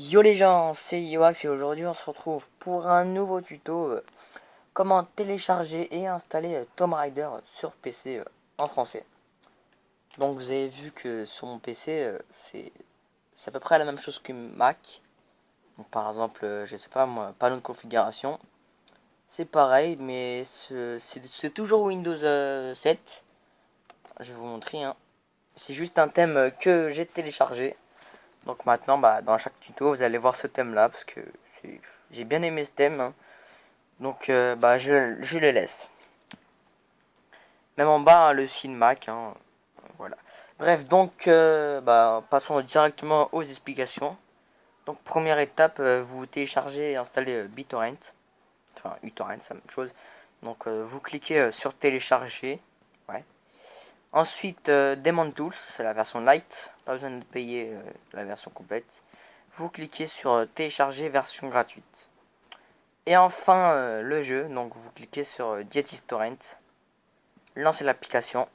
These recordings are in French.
Yo les gens, c'est Yoax et aujourd'hui on se retrouve pour un nouveau tuto comment télécharger et installer Tomb Raider sur PC en français. Donc vous avez vu que sur mon PC c'est à peu près la même chose que Mac. Donc par exemple, je sais pas moi, panneau de configuration, c'est pareil mais c'est toujours Windows 7. Je vais vous montrer, hein. C'est juste un thème que j'ai téléchargé. Donc maintenant, dans chaque tuto, vous allez voir ce thème-là, parce que j'ai bien aimé ce thème, hein. Donc je le laisse. Même en bas, hein, le signe Mac, hein, voilà. Bref, donc passons directement aux explications. Donc première étape, vous téléchargez et installez BitTorrent. Enfin, uTorrent, c'est la même chose. Donc vous cliquez sur télécharger. Ouais. Ensuite, Demon Tools, c'est la version light. Pas besoin de payer la version complète. Vous cliquez sur télécharger version gratuite. Et enfin le jeu, donc vous cliquez sur Dietis Torrent, lancez l'application.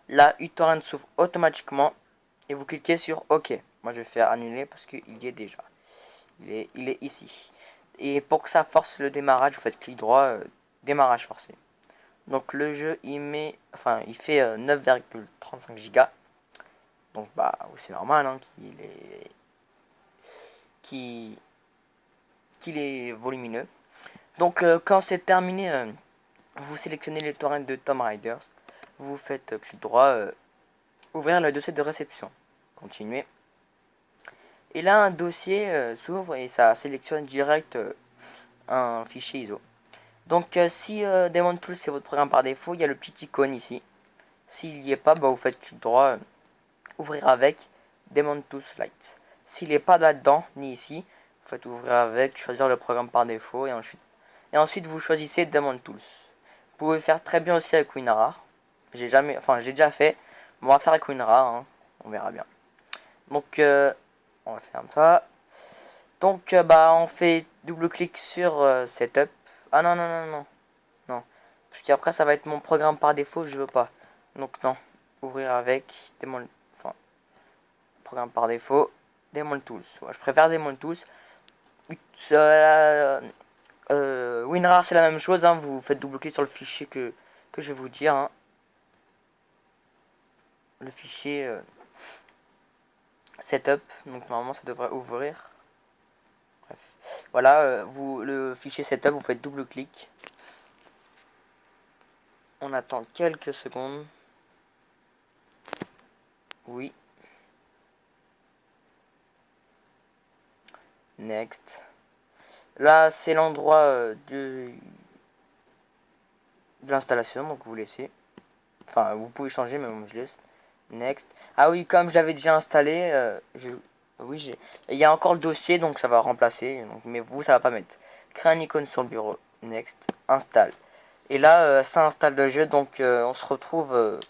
Là, uTorrent s'ouvre automatiquement et vous cliquez sur OK. Moi je vais faire annuler parce qu'il y est déjà. Il est ici. Et pour que ça force le démarrage, vous faites clic droit, démarrage forcé. Donc le jeu il fait 9,35 Go. Donc c'est normal, hein, qu'il est volumineux. Donc quand c'est terminé, vous sélectionnez les torrents de Tomb Raider. Vous faites clic droit, ouvrir le dossier de réception. Continuer. Et là un dossier s'ouvre et ça sélectionne direct un fichier ISO. Donc si Demon Tools c'est votre programme par défaut, il y a le petit icône ici. S'il n'y est pas, vous faites clic droit, ouvrir avec Demon Tools Lite. S'il n'est pas là-dedans, ni ici, vous faites ouvrir avec, choisir le programme par défaut et ensuite vous choisissez Demon Tools. Vous pouvez faire très bien aussi avec WinRAR. Je l'ai déjà fait. On va faire avec WinRAR, hein. On verra bien. Donc on va faire ça. Donc on fait double clic sur Setup. Ah non non non non non. Parce qu'après ça va être mon programme par défaut, je veux pas. Donc non. Ouvrir avec Demon, enfin programme par défaut, Demon Tools. Ouais, je préfère Demon Tools. WinRAR c'est la même chose, hein. Vous faites double clic sur le fichier que je vais vous dire, hein. Le fichier setup, donc normalement ça devrait ouvrir. Bref. Voilà, le fichier setup, vous faites double clic. On attend quelques secondes. Oui. Next. Là, c'est l'endroit de l'installation, donc vous laissez. Enfin, vous pouvez changer, mais moi je laisse. Next. Ah oui, comme je l'avais déjà installé, oui, il y a encore le dossier, donc ça va remplacer. Donc, mais vous, ça va pas mettre. Créer un icône sur le bureau. Next. Installe. Et là, ça installe le jeu, donc on se retrouve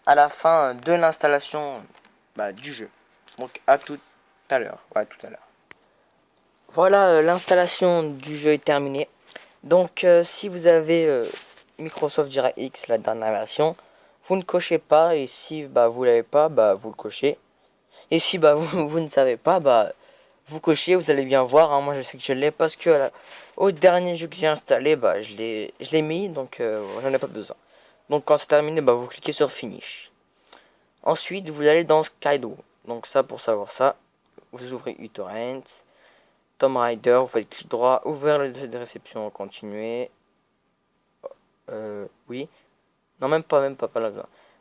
à la fin de l'installation du jeu. Donc à tout à l'heure. Ouais, tout à l'heure. Voilà, l'installation du jeu est terminée. Donc si vous avez Microsoft DirectX, la dernière version, vous ne cochez pas. Et si vous l'avez pas, vous le cochez. Et si vous ne savez pas, vous cochez, vous allez bien voir, hein. Moi je sais que je l'ai parce que au dernier jeu que j'ai installé, je l'ai mis, donc j'en ai pas besoin. Donc quand c'est terminé, vous cliquez sur Finish. Ensuite, vous allez dans Skydo. Donc ça, pour savoir ça, vous ouvrez uTorrent, Tomb Raider, vous faites clic droit, ouvrir le dossier de réception, continuer. Oui. Non, pas là.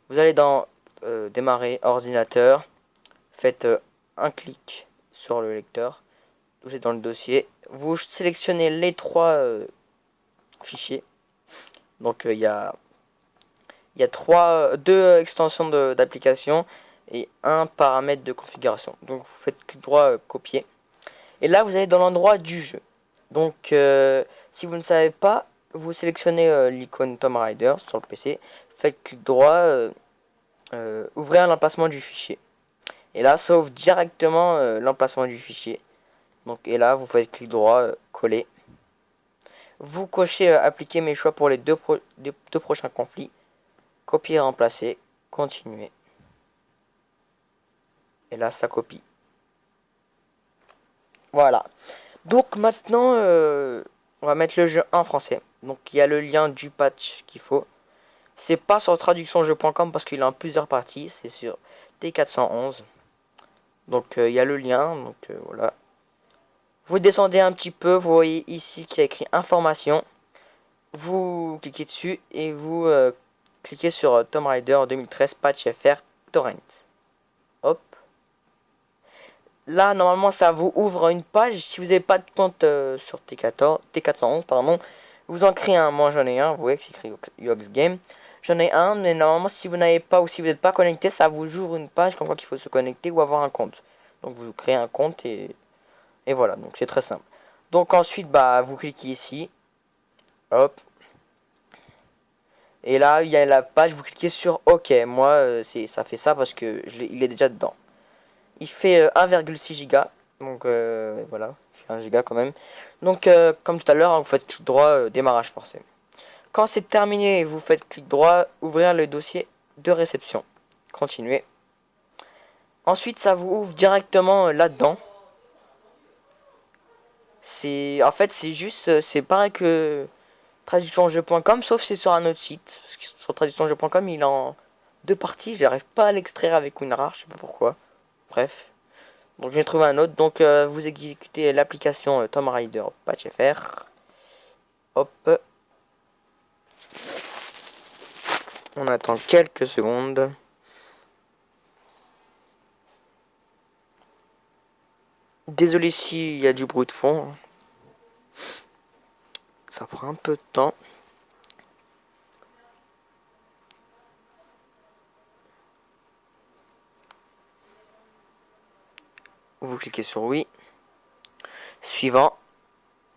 Vous allez dans démarrer ordinateur, faites un clic sur le lecteur, vous êtes dans le dossier, vous sélectionnez les trois fichiers. Donc il y a deux extensions d'application et un paramètre de configuration. Donc vous faites clic droit copier. Et là vous allez dans l'endroit du jeu. Donc si vous ne savez pas, vous sélectionnez l'icône Tomb Raider sur le PC, faites clic droit, ouvrir l'emplacement du fichier. Et là sauve directement l'emplacement du fichier. Donc et là vous faites clic droit, coller. Vous cochez appliquer mes choix pour les deux prochains conflits. Copier et remplacer, continuer. Et là ça copie. Voilà. Donc maintenant, on va mettre le jeu en français. Donc il y a le lien du patch qu'il faut. C'est pas sur traductionjeu.com parce qu'il est en plusieurs parties. C'est sur T411. Donc il y a le lien. Donc voilà. Vous descendez un petit peu. Vous voyez ici qu'il y a écrit information. Vous cliquez dessus et vous cliquez sur Tomb Raider 2013 patch FR Torrent. Hop. Là, normalement, ça vous ouvre une page. Si vous n'avez pas de compte sur T411, pardon, vous en créez un. Moi, j'en ai un. Vous voyez que c'est écrit UX Game. J'en ai un, mais normalement, si vous n'avez pas ou si vous n'êtes pas connecté, ça vous ouvre une page comme quoi qu'il faut se connecter ou avoir un compte. Donc, vous créez un compte et voilà. Donc, c'est très simple. Donc, ensuite, bah, vous cliquez ici. Hop. Et là, il y a la page. Vous cliquez sur OK. Moi, ça fait ça parce que il est déjà dedans. Il fait 1,6 Go. Donc voilà, il fait 1 giga quand même. Donc comme tout à l'heure, vous faites clic droit, démarrage forcé. Quand c'est terminé, vous faites clic droit, ouvrir le dossier de réception. Continuez. Ensuite, ça vous ouvre directement là-dedans. En fait, c'est juste, c'est pareil que traductionjeu.com, sauf c'est sur un autre site. Parce que sur traductionjeu.com, il est en deux parties. J'arrive pas à l'extraire avec WinRAR, je sais pas pourquoi. Bref. Donc j'ai trouvé un autre. Donc vous exécutez l'application Tomb Raider Patch FR. Hop. On attend quelques secondes. Désolé s'il y a du bruit de fond. Ça prend un peu de temps. Vous cliquez sur oui. Suivant.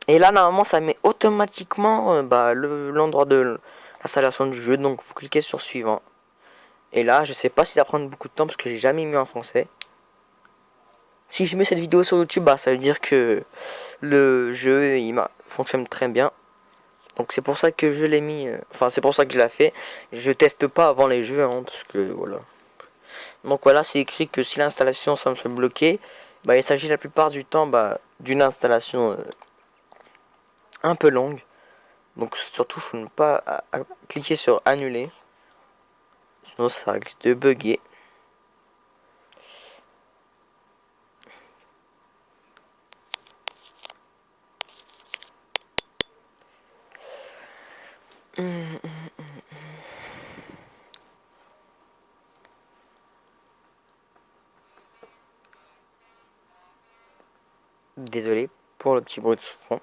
Et là normalement ça met automatiquement l'endroit de l'installation du jeu. Donc vous cliquez sur suivant. Et là je sais pas si ça prend beaucoup de temps parce que j'ai jamais mis en français. Si je mets cette vidéo sur YouTube, bah ça veut dire que le jeu fonctionne très bien. Donc c'est pour ça que je l'ai mis. Enfin c'est pour ça que je l'ai fait. Je teste pas avant les jeux hein, parce que voilà. Donc voilà, c'est écrit que si l'installation semble se bloquer, bah il s'agit la plupart du temps d'une installation un peu longue. Donc surtout faut ne pas cliquer sur annuler. Sinon ça risque de bugger. Désolé pour le petit bruit de fond.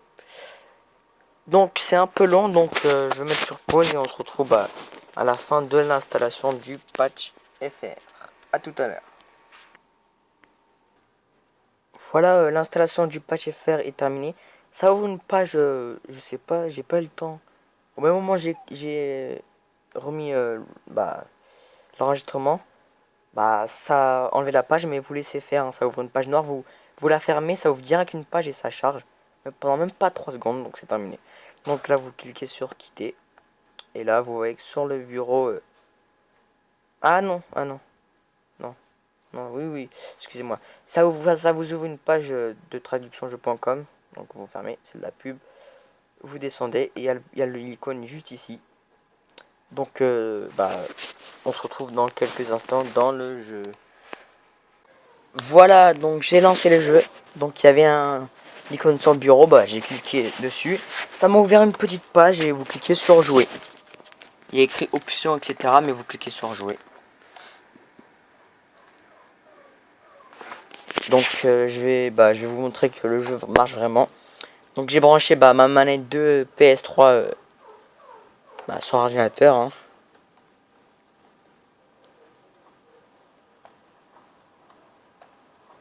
Donc c'est un peu long, donc je vais mettre sur pause et on se retrouve à la fin de l'installation du patch FR. A tout à l'heure. Voilà, l'installation du patch FR est terminée. Ça ouvre une page, je sais pas, j'ai pas eu le temps. Au même moment j'ai remis l'enregistrement, bah ça a enlevé la page mais vous laissez faire, hein, ça ouvre une page noire, vous la fermez, ça ouvre direct une page et ça charge. Mais pendant même pas 3 secondes, donc c'est terminé. Donc là vous cliquez sur quitter. Et là vous voyez que sur le bureau. Ah non, ah non, non, non, oui, oui, excusez-moi. Ça vous ouvre une page de traductionjeu.com. Donc vous fermez, c'est de la pub. Vous descendez et il y a l'icône juste ici. Donc on se retrouve dans quelques instants dans le jeu. Voilà, donc j'ai lancé le jeu. Donc il y avait un icône sur le bureau, bah j'ai cliqué dessus. Ça m'a ouvert une petite page et vous cliquez sur jouer. Il y a écrit options, etc. Mais vous cliquez sur jouer. Donc je vais vous montrer que le jeu marche vraiment. Donc j'ai branché ma manette de PS3 sur ordinateur. Hein.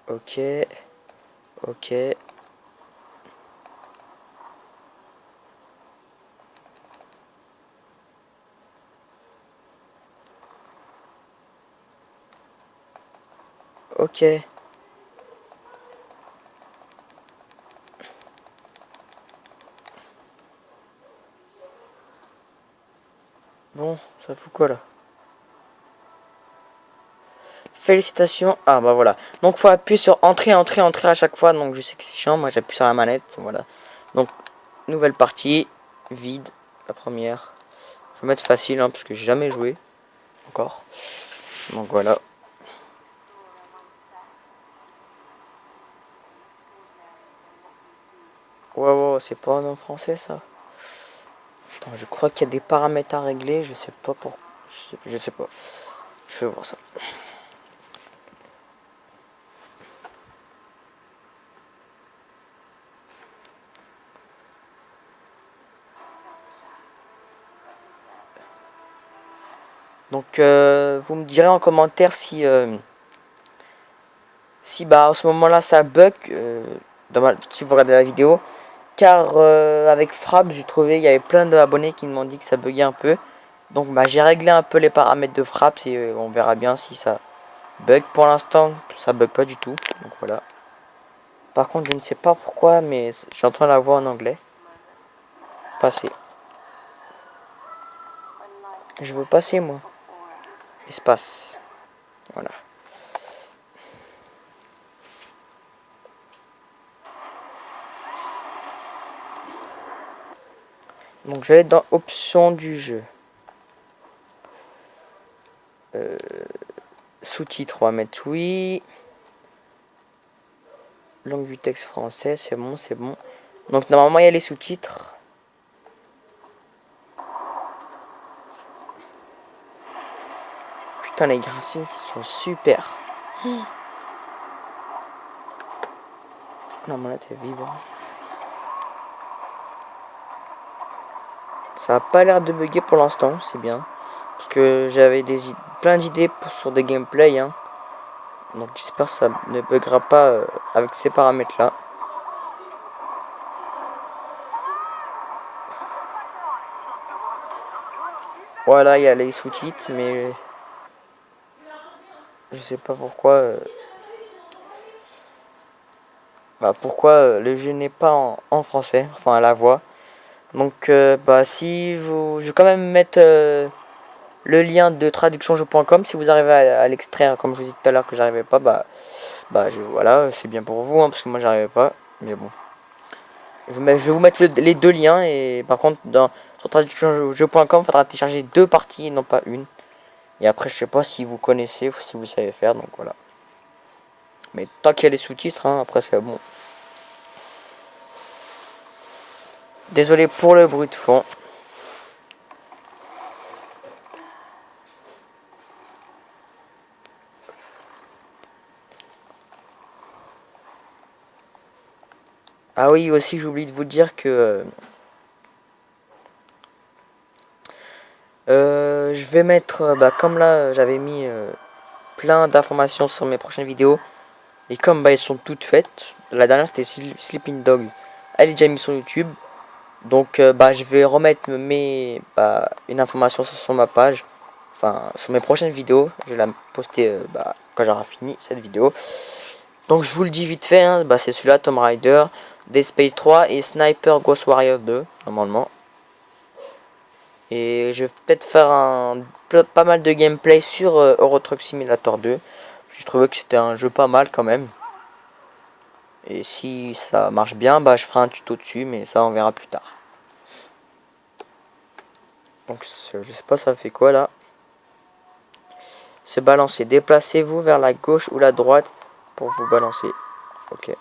Ok, ok. Ok. Bon, ça fout quoi là? félicitations. Ah bah voilà. Donc faut appuyer sur entrée, entrée, entrée à chaque fois. Donc je sais que c'est chiant. Moi j'appuie sur la manette. Voilà. Donc nouvelle partie. Vide. La première. Je vais mettre facile hein, parce que j'ai jamais joué. Encore. Donc voilà. Ouais, ouais, c'est pas en français ça. Attends, je crois qu'il y a des paramètres à régler. Je sais pas pour. Je sais pas. Je vais voir ça. Donc vous me direz en commentaire si bah à ce moment-là ça bug si vous regardez la vidéo. Car avec Frappe, j'ai trouvé il y avait plein d'abonnés qui m'ont dit que ça buguait un peu. Donc bah j'ai réglé un peu les paramètres de Frappe et on verra bien si ça bug. Pour l'instant, ça bug pas du tout. Donc voilà. Par contre, je ne sais pas pourquoi, mais j'entends la voix en anglais. Passer. Je veux passer moi. Espace. Voilà. Donc je vais dans options du jeu. Sous-titres, on va mettre oui. Langue du texte français, c'est bon, c'est bon. Donc normalement il y a les sous-titres. Putain les graphismes sont super. Non, là t'es vibre. Ça a pas l'air de bugger pour l'instant, c'est bien. Parce que j'avais plein d'idées sur des gameplays. Hein. Donc j'espère que ça ne buggera pas avec ces paramètres là. Voilà, il y a les sous-titres, mais je sais pas pourquoi. Pourquoi le jeu n'est pas en français, enfin à la voix. Donc bah si vous, je vais quand même mettre le lien de traductionjeu.com si vous arrivez à l'extraire comme je vous disais tout à l'heure que j'arrivais pas voilà c'est bien pour vous hein, parce que moi j'arrivais pas mais bon je vais vous mettre les deux liens et par contre sur traductionjeu.com il faudra télécharger deux parties et non pas une et après je sais pas si vous connaissez ou si vous savez faire donc voilà mais tant qu'il y a les sous-titres hein, après c'est bon. Désolé pour le bruit de fond. Ah oui, aussi j'ai oublié de vous dire que je vais mettre, comme là j'avais mis plein d'informations sur mes prochaines vidéos, et comme elles sont toutes faites, la dernière c'était Sleeping Dog, elle est déjà mise sur YouTube, donc je vais remettre une information sur ma page, enfin sur mes prochaines vidéos, je vais la poster quand j'aurai fini cette vidéo. Donc je vous le dis vite fait, hein, c'est celui-là, Tomb Raider, Dead Space 3 et Sniper Ghost Warrior 2, normalement. Et je vais peut-être faire pas mal de gameplay sur Euro Truck Simulator 2. Je trouvais que c'était un jeu pas mal quand même. Et si ça marche bien, je ferai un tuto dessus, mais ça on verra plus tard. Donc je sais pas ça fait quoi là. Se balancer. Déplacez-vous vers la gauche ou la droite pour vous balancer. Ok.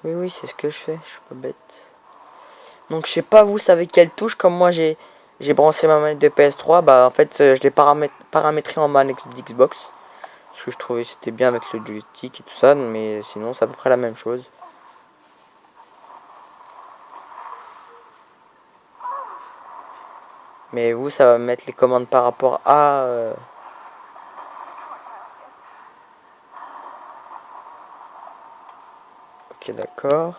Oui, oui, c'est ce que je fais. Je suis pas bête. Donc, je sais pas, vous savez quelle touche. Comme moi, j'ai branché ma manette de PS3. En fait, je l'ai paramétré en manette d'Xbox. Parce que je trouvais que c'était bien avec le joystick et tout ça. Mais sinon, c'est à peu près la même chose. Mais vous, ça va mettre les commandes par rapport à... Ok, d'accord.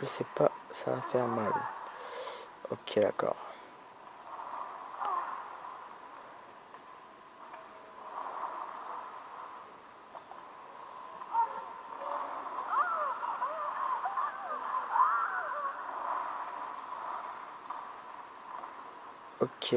Je sais pas, ça va faire mal. Ok, d'accord. Ok.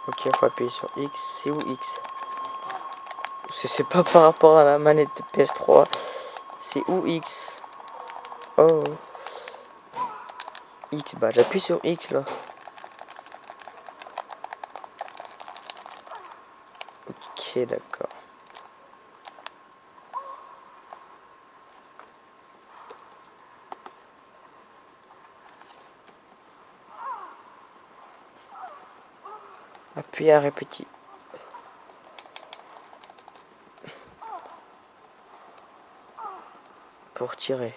Ok, faut appuyer sur X. C'est où X? C'est pas par rapport à la manette de PS3. C'est où X? Oh. X, bah j'appuie sur X là. Ok, d'accord. Appuyer à répéter. Pour tirer.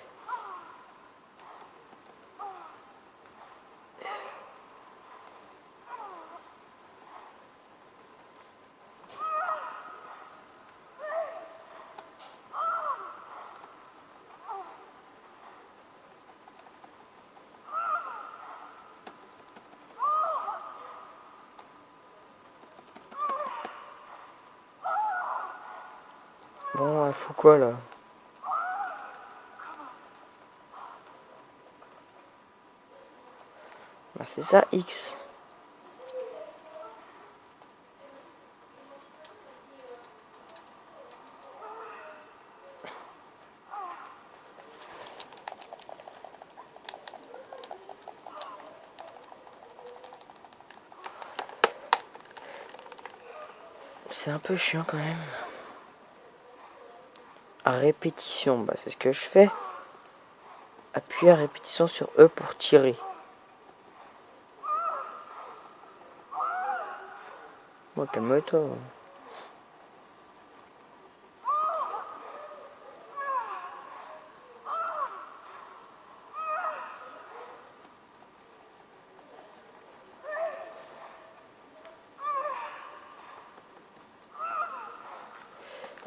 Bon, elle fout quoi là? Bah c'est ça X. C'est un peu chiant quand même. À répétition, bah c'est ce que je fais. Appuyer à répétition sur E pour tirer. Moi, calme-toi.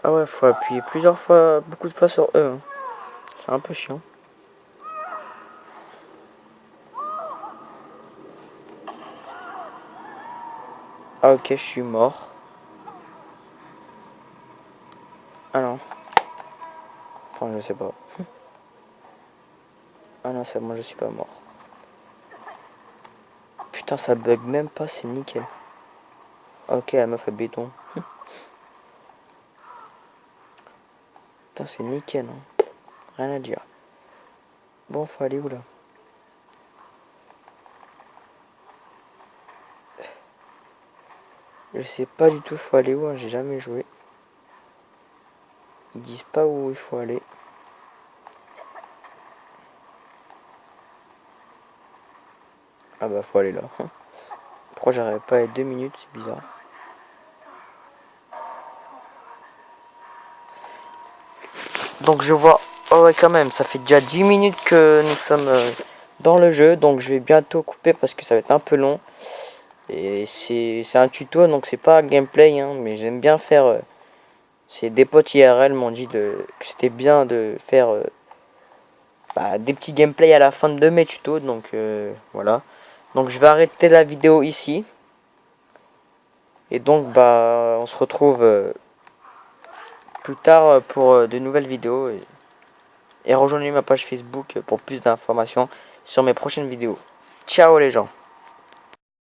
Ah ouais, faut appuyer plusieurs fois, beaucoup de fois sur E. Hein. C'est un peu chiant. Ah ok, je suis mort. Ah non. Enfin, je sais pas. Ah non, c'est moi, je suis pas mort. Putain, ça bug même pas, c'est nickel. Ok, la meuf a béton. Putain, c'est nickel. Hein. Rien à dire. Bon, faut aller où là? Je sais pas du tout, faut aller où, hein, j'ai jamais joué. Ils disent pas où il faut aller. Ah bah, faut aller là. Pourquoi j'arrive pas à 2 minutes, c'est bizarre. Donc je vois, oh ouais quand même, ça fait déjà 10 minutes que nous sommes dans le jeu, donc je vais bientôt couper parce que ça va être un peu long. Et c'est un tuto, donc c'est pas gameplay, hein, mais j'aime bien faire... c'est des potes IRL m'ont dit que c'était bien de faire des petits gameplays à la fin de mes tutos, donc voilà. Donc je vais arrêter la vidéo ici. Et donc bah on se retrouve plus tard pour de nouvelles vidéos. Et rejoignez ma page Facebook pour plus d'informations sur mes prochaines vidéos. Ciao les gens.